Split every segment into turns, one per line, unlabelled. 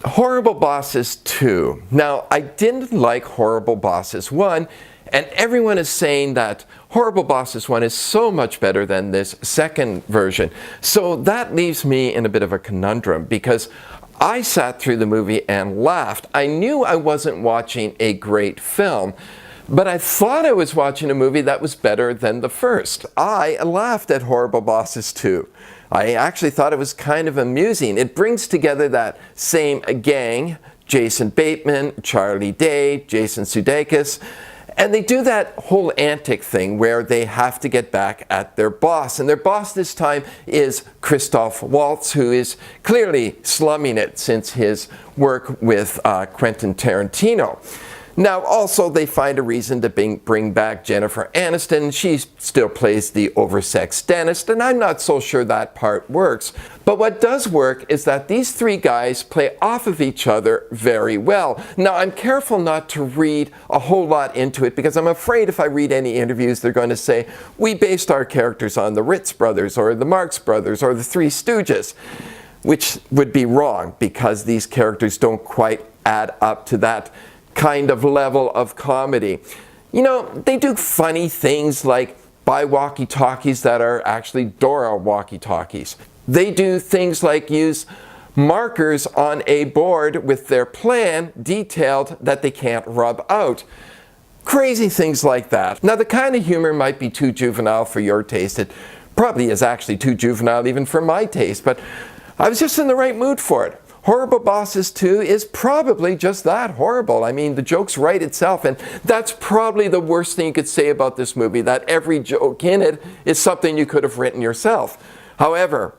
Horrible Bosses 2. Now, I didn't like Horrible Bosses 1, and everyone is saying that Horrible Bosses 1 is so much better than this second version. So that leaves me in a bit of a conundrum, because I sat through the movie and laughed. I knew I wasn't watching a great film, but I thought I was watching a movie that was better than the first. I laughed at Horrible Bosses 2. I actually thought it was kind of amusing. It brings together that same gang, Jason Bateman, Charlie Day, Jason Sudeikis, and they do that whole antic thing where they have to get back at their boss. And their boss this time is Christoph Waltz, who is clearly slumming it since his work with Quentin Tarantino. Now, also, they find a reason to bring back Jennifer Aniston. She still plays the oversexed dentist, and I'm not so sure that part works. But what does work is that these three guys play off of each other very well. Now, I'm careful not to read a whole lot into it, because I'm afraid if I read any interviews, they're going to say, we based our characters on the Ritz brothers, or the Marx brothers, or the Three Stooges, which would be wrong, because these characters don't quite add up to that kind of level of comedy. You know, they do funny things like buy walkie-talkies that are actually Dora walkie-talkies. They do things like use markers on a board with their plan detailed that they can't rub out. Crazy things like that. Now, the kind of humor might be too juvenile for your taste. It probably is actually too juvenile even for my taste, but I was just in the right mood for it. Horrible Bosses 2 is probably just that, horrible. I mean, the joke's right itself, and that's probably the worst thing you could say about this movie, that every joke in it is something you could have written yourself. However,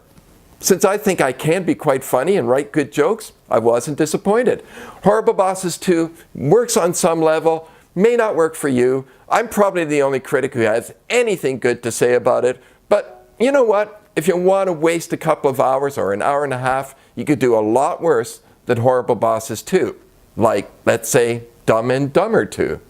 since I think I can be quite funny and write good jokes, I wasn't disappointed. Horrible Bosses 2 works on some level, may not work for you. I'm probably the only critic who has anything good to say about it, but you know what? If you want to waste a couple of hours or an hour and a half, you could do a lot worse than Horrible Bosses 2. Like, let's say, Dumb and Dumber 2.